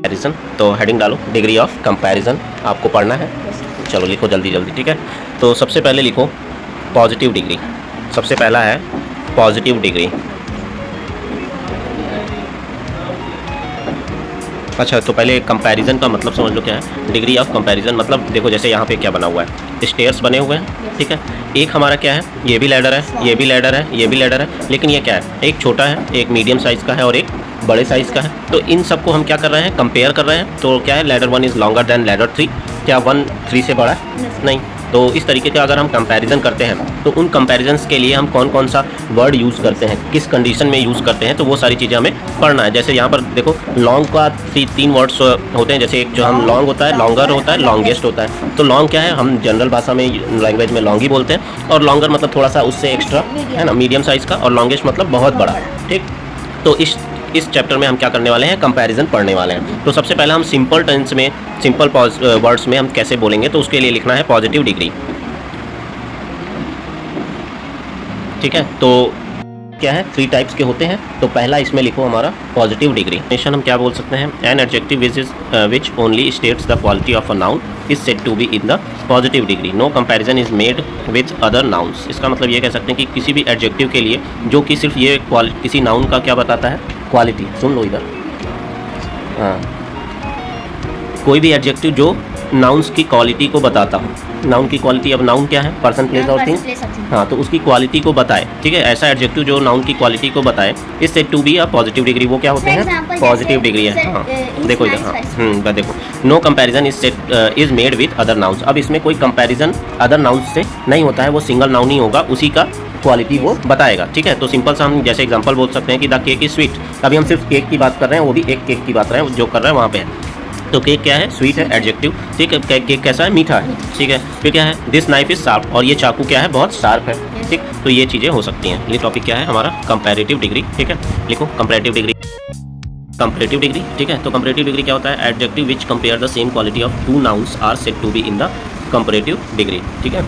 Comparison, तो heading डालो degree of comparison, आपको पढ़ना है। चलो लिखो जल्दी जल्दी, ठीक है। तो सबसे पहले लिखो पॉजिटिव डिग्री। सबसे पहला है पॉजिटिव डिग्री। अच्छा, तो पहले कंपैरिजन का मतलब समझ लो क्या है। डिग्री ऑफ कंपैरिजन मतलब देखो जैसे यहाँ पे क्या बना हुआ है, स्टेयर्स बने हुए हैं, ठीक है। एक हमारा क्या है, ये भी लैडर है, ये भी लैडर है, ये भी लैडर है, लेकिन ये क्या है, एक छोटा है, एक मीडियम साइज़ का है और एक बड़े साइज़ का है। तो इन सबको हम क्या कर रहे हैं, कंपेयर कर रहे हैं। तो क्या है, ladder 1 is longer than ladder 3। क्या 1 3 से बड़ा है? नहीं। तो इस तरीके से अगर हम कंपैरिजन करते हैं तो उन कंपैरिजन्स के लिए हम कौन कौन सा वर्ड यूज़ करते हैं, किस कंडीशन में यूज़ करते हैं, तो वो सारी चीज़ें हमें पढ़ना है। जैसे यहाँ पर देखो लॉन्ग का 3 वर्ड्स होते हैं। जैसे एक जो हम लॉन्ग होता है, लॉन्गर होता है, लॉन्गेस्ट होता है। तो लॉन्ग क्या है, हम जनरल भाषा में लैंग्वेज में लॉन्ग ही बोलते हैं, और लॉन्गर मतलब थोड़ा सा उससे एक्स्ट्रा है ना, मीडियम साइज़ का, और लॉन्गेस्ट मतलब बहुत बड़ा, ठीक। तो इस चैप्टर में हम क्या करने वाले हैं, कंपैरिजन पढ़ने वाले हैं। तो सबसे पहले हम सिंपल टेंस में, सिंपल वर्ड्स में हम कैसे बोलेंगे, तो उसके लिए लिखना है पॉजिटिव डिग्री, ठीक है। तो क्या है, 3 टाइप्स के होते हैं। तो पहला इसमें लिखो हमारा पॉजिटिव डिग्री। नेशन हम क्या बोल सकते हैं, an adjective which only states the quality of a noun is said to be in the positive degree, no comparison is made with other nouns. इसका मतलब ये कह सकते हैं कि किसी भी एडजेक्टिव के लिए जो कि सिर्फ ये किसी नाउन का क्या बताता है, क्वालिटी। सुन लो इधर, हाँ, कोई भी एडजेक्टिव जो नाउन्स की क्वालिटी को बताता हो। नाउन की क्वालिटी, अब नाउन क्या है, पर्सन, प्लेस और थिंग, हाँ, तो उसकी क्वालिटी को बताए, ठीक है। ऐसा एडजेक्टिव जो नाउन की क्वालिटी को बताए is said to be a positive degree, वो क्या होते हैं, पॉजिटिव डिग्री है। हाँ देखो इधर, हाँ देखो, no comparison is made with other nouns. अब इसमें कोई कंपैरिजन अदर नाउन्स से नहीं होता है, वो सिंगल नाउन ही होगा, उसी का क्वालिटी वो बताएगा, ठीक है। तो सिंपल सा हम जैसे एग्जांपल बोल सकते हैं कि द केक इज स्वीट। अभी हम सिर्फ केक की बात कर रहे हैं, वो भी एक केक की बात कर रहे हैं, जो कर रहे हैं वहाँ पे है। तो केक क्या है, स्वीट है, एडजेक्टिव, ठीक है। केक कैसा है, मीठा है, ठीक है। फिर क्या है, दिस नाइफ इज शार्प, और ये चाकू क्या है, बहुत शार्प है, ठीक। तो ये चीज़ें हो सकती हैं। ये टॉपिक क्या है हमारा, कंपैरेटिव डिग्री, ठीक है। लिखो कंपैरेटिव डिग्री, कंपैरेटिव डिग्री, ठीक है। तो कंपैरेटिव डिग्री क्या होता है, adjective which compare the same quality of 2 nouns are said to be in the comparative degree, ठीक है।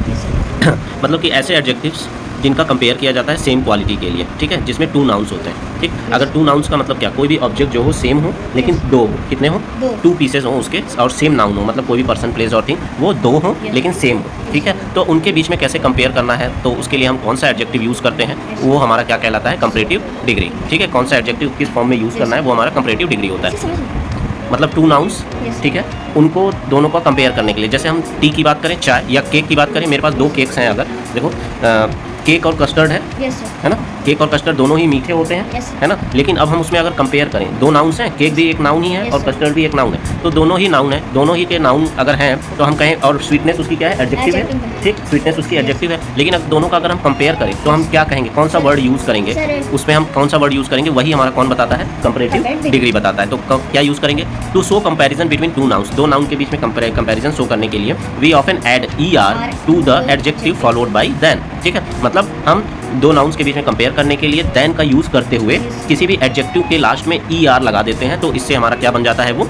मतलब कि ऐसे एडजेक्टिव्स जिनका कंपेयर किया जाता है सेम क्वालिटी के लिए, ठीक है, जिसमें 2 नाउन्स होते हैं, ठीक। अगर 2 नाउन्स का मतलब क्या, कोई भी ऑब्जेक्ट जो हो सेम हो, लेकिन 2 हो, कितने हो, 2 पीसेज हो उसके, और सेम नाउन हो, मतलब कोई भी पर्सन, प्लेस और थिंग वो 2 हो लेकिन सेम हो, ठीक है। तो उनके बीच में कैसे कंपेयर करना है, तो उसके लिए हम कौन सा एडजेक्टिव यूज़ करते हैं, वो हमारा क्या कहलाता है, कंपैरेटिव डिग्री, ठीक है। कौन सा एडजेक्टिव किस फॉर्म में यूज़ करना है, वो हमारा कंपैरेटिव डिग्री होता है। मतलब 2 नाउन्स, ठीक है, उनको दोनों को कंपेयर करने के लिए। जैसे हम टी की बात करें, चाय, या केक की बात करें, मेरे पास 2 केक्स हैं, अगर देखो केक और कस्टर्ड है ना, केक और कस्टर्ड दोनों ही मीठे होते हैं, है ना। लेकिन अब हम उसमें अगर कंपेयर करें, 2 नाउन्स हैं, केक भी एक नाउन ही है और कस्टर्ड भी एक नाउन है, तो दोनों ही नाउन है, दोनों ही के नाउन अगर हैं तो हम कहें, और स्वीटनेस उसकी क्या है, एडजेक्टिव है, ठीक, स्वीटनेस उसकी एडजेक्टिव है। लेकिन अब दोनों का अगर हम कंपेयर करें तो हम क्या कहेंगे, कौन सा वर्ड यूज़ करेंगे, उसमें हम कौन सा वर्ड यूज़ करेंगे, वही हमारा कौन बताता है, कंपैरेटिव डिग्री बताता है। तो क्या यूज़ करेंगे, to show comparison between 2 nouns, 2 noun के बीच में कंपैरिजन शो करने के लिए we often add ER to the adjective followed by then, ठीक है। मतलब हम 2 नाउन्स के बीच में कंपेयर करने के लिए देन का यूज़ करते हुए किसी भी एडजेक्टिव के लास्ट में ER लगा देते हैं, तो इससे हमारा क्या बन जाता है, वो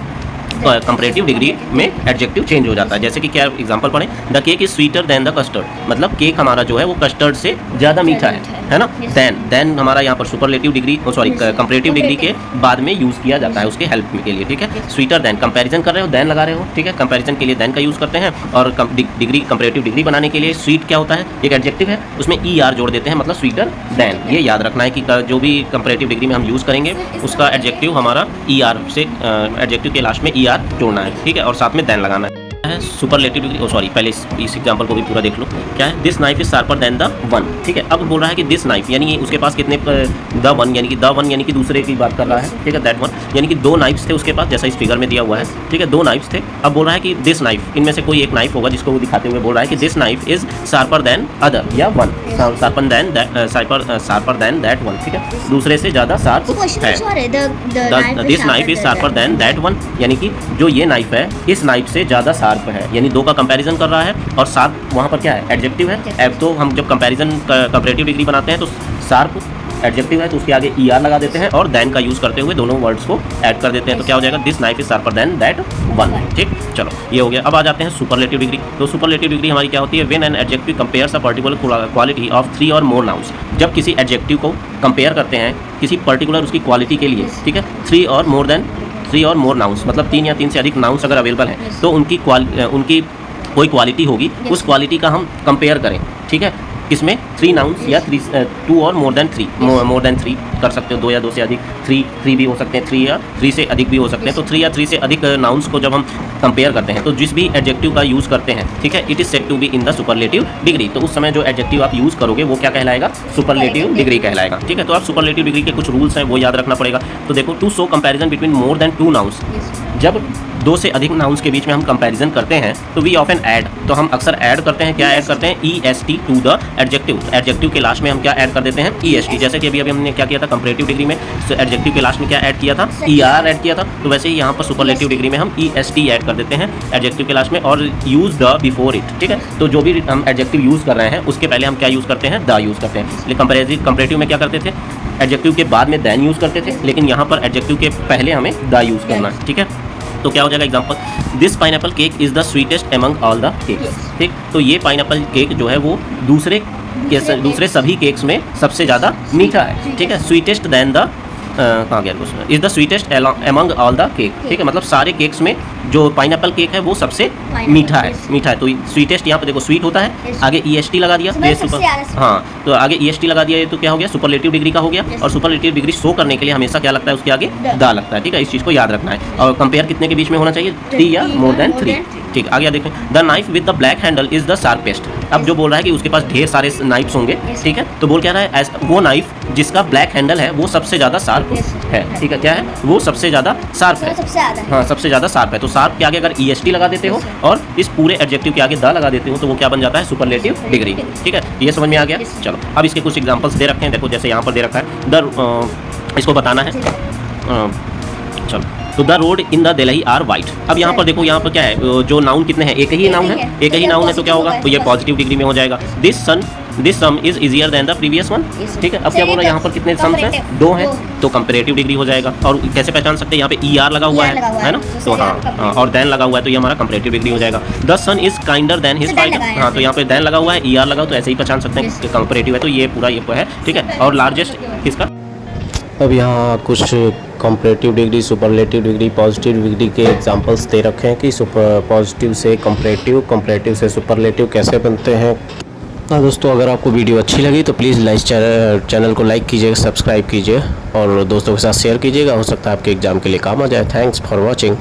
कंपैरेटिव डिग्री में एडजेक्टिव चेंज हो जाता है। जैसे कि क्या एग्जांपल पढ़ें, the cake is sweeter than the custard, मतलब केक हमारा जो है वो कस्टर्ड से ज़्यादा मीठा है ना। देन हमारा यहाँ पर superlative degree, sorry comparative degree के बाद में यूज़ किया जाता है उसके हेल्प के लिए, ठीक है। स्वीटर देन, कंपैरिजन कर रहे हो, देन लगा रहे हो, ठीक है, कंपैरिजन के लिए देन का यूज़ करते हैं। और डिग्री, कंपैरेटिव डिग्री बनाने के लिए स्वीट क्या होता है, एक एडजेक्टिव है, उसमें ER जोड़ देते हैं, मतलब स्वीटर देन। ये याद रखना है कि जो भी कंपैरेटिव डिग्री में हम यूज़ करेंगे उसका एडजेक्टिव हमारा ER से, एडजेक्टिव के लास्ट में ER जोड़ना है, ठीक है, और साथ में देन लगाना है। सुपरलेटिव डिग्री, सॉरी पहले इस एग्जांपल को भी पूरा देख लो। क्या है, this knife is sharper than the 1, ठीक है। अब बोल रहा है कि दिस नाइफ, यानी उसके पास कितने, द वन यानी कि दूसरे की बात कर रहा है, ठीक है, दैट वन, यानी कि 2 नाइफ्स थे उसके पास, जैसा इस फिगर में दिया हुआ है, ठीक है, 2 नाइफ्स थे। अब बोल रहा है कि दिस नाइफ, इनमें से कोई एक नाइफ होगा जिसको वो दिखाते हुए बोल रहा है कि this knife is sharper than other, या 1 शार्पर देन दैट 1, ठीक है, दूसरे से ज़्यादा शार्प है। This knife is sharper than that 1, यानी कि जो ये नाइफ है इस नाइफ से ज़्यादा शार्प है, यानी 2 का कंपैरिजन कर रहा है, और शार्प वहाँ पर क्या है, एडजेक्टिव है। अब तो हम जब कंपैरिजन कंपैरेटिव डिग्री बनाते हैं तो शार्प एडजेक्टिव है तो उसके आगे ER लगा देते हैं और देन का यूज़ करते हुए दोनों वर्ड्स को ऐड कर देते हैं। तो क्या हो जाएगा, this knife is sharper than that 1, ठीक। चलो ये हो गया। अब आ जाते हैं सुपरलेटिव डिग्री। तो सुपरलेटिव डिग्री हमारी क्या होती है, when an adjective compares a particular quality of 3 और मोर नाउन्स। जब किसी एडजेक्टिव को कंपेयर करते हैं किसी पर्टिकुलर उसकी क्वालिटी के लिए, ठीक है, 3 और मोर देन 3 और मोर नाउन्स, मतलब 3 या 3 से अधिक नाउन्स अगर अवेलेबल हैं तो उनकी कोई क्वालिटी होगी, उस क्वालिटी का हम कंपेयर करें, ठीक है, किसमें 3 नाउन्स या 2 और मोर देन 3 कर सकते हो, 2 या 2 से अधिक, 3 भी हो सकते हैं, 3 या 3 से अधिक भी हो सकते हैं। तो 3 या 3 से अधिक नाउन्स को जब हम कंपेयर करते हैं तो जिस भी एडजेक्टिव का यूज़ करते हैं, ठीक है, it is said to be in the superlative degree. तो उस समय जो एडजेक्टिव आप यूज़ करोगे वो क्या कहलाएगा? सुपरलेटिव डिग्री कहलाएगा, ठीक है। तो आप सुपरलेटिव डिग्री के कुछ रूल्स हैं वो याद रखना पड़ेगा। तो देखो, to show comparison between more than 2 nouns, जब 2 से अधिक नाउन्स के बीच में हम कंपैरिजन करते हैं तो वी ऑफन ऐड, तो हम अक्सर ऐड करते हैं, क्या ऐड करते हैं? EST to the adjective. Adjective के लास्ट में हम क्या ऐड कर देते हैं? EST। जैसे कि अभी हमने क्या किया था कंपैरेटिव डिग्री में, तो एडजेक्टिव के लास्ट में क्या ऐड किया था? ER ऐड किया था। तो वैसे ही यहाँ पर सुपरलेटिव डिग्री में हम EST ऐड कर देते हैं एडजेक्टिव के लास्ट में, और यूज़ द बिफोर इट, ठीक है। तो जो भी हम एडजेक्टिव यूज़ कर रहे हैं उसके पहले हम क्या यूज़ करते हैं? द यूज़ करते हैं। लेकिन कंपैरेटिव में क्या करते थे? एडजेक्टिव के बाद में देन यूज़ करते थे, लेकिन यहाँ पर एडजेक्टिव के पहले हमें द यूज़ करना है, ठीक है। तो क्या हो जाएगा? Example, this pineapple cake is the sweetest among all the cakes, ठीक। तो ये पाइनएप्पल केक जो है वो दूसरे सभी केक्स में सबसे ज़्यादा मीठा है, ठीक है। स्वीटेस्ट देन द कहाँ गया question? Is the sweetest among all the cake, ठीक है। मतलब सारे केक्स में जो पाइनएप्पल केक है वो सबसे मीठा है। तो स्वीटेस्ट यहाँ पे देखो स्वीट होता है, आगे EST लगा दिया, हाँ, तो आगे EST लगा दिया, ये तो क्या हो गया? सुपरलेटिव डिग्री का हो गया। और सुपरलेटिव डिग्री शो करने के लिए हमेशा क्या लगता है? उसके आगे द लगता है, ठीक है। इस चीज़ को याद रखना है। और कंपेयर कितने के बीच में होना चाहिए? 3 या मोर देन 3, ठीक। आगे देखें, the knife with the black handle is the sharpest. अब जो बोल रहा है कि उसके पास ढेर सारे नाइफ्स होंगे, ठीक है। तो बोल क्या रहा है? वो नाइफ जिसका ब्लैक हैंडल है वो सबसे ज़्यादा शार्प है, ठीक है। क्या है? वो सबसे ज़्यादा शार्प है, हाँ, सबसे ज़्यादा शार्प है। तो शार्प के आगे अगर EST लगा देते हो और इस पूरे एडजेक्टिव के आगे द लगा देते हो तो वो क्या बन जाता है? सुपरलेटिव डिग्री, ठीक है। ये समझ में आ गया? चलो, अब इसके कुछ एग्जांपल्स दे रखे हैं। देखो, जैसे यहाँ पर दे रखा है इसको बताना है। चलो, तो the road in the Delhi are white. अब यहाँ पर देखो, यहाँ पर क्या है? जो नाउन कितने हैं? एक ही नाउन है, एक ही नाउन है, तो क्या होगा? तो ये पॉजिटिव डिग्री में हो जाएगा। This some is easier than the previous one, ठीक है। अब क्या बोल रहा है? यहाँ पर कितने सम्स हैं? 2 हैं, तो कंपैरेटिव डिग्री हो जाएगा। और कैसे पहचान सकते हैं? यहाँ पे ER लगा हुआ है ना, तो हाँ, और देन लगा हुआ है, तो ये हमारा कंपैरेटिव डिग्री हो जाएगा। The son is kinder than his father, हाँ, तो यहाँ पे देन लगा हुआ है, ER लगा, तो ऐसे ही पहचान सकते हैं कि कंपैरेटिव है, तो ये पूरा ये है, ठीक है। और लार्जेस्ट किसका? अब यहाँ कुछ comparative degree, superlative degree, positive degree के एग्जांपल्स दे रखे हैं कि पॉजिटिव से कंपैरेटिव, कंपैरेटिव से सुपरलेटिव कैसे बनते हैं। हाँ दोस्तों, अगर आपको वीडियो अच्छी लगी तो प्लीज़ चैनल को लाइक कीजिएगा, सब्सक्राइब कीजिए और दोस्तों के साथ शेयर कीजिएगा। हो सकता है आपके एग्ज़ाम के लिए काम आ जाए। Thanks for watching.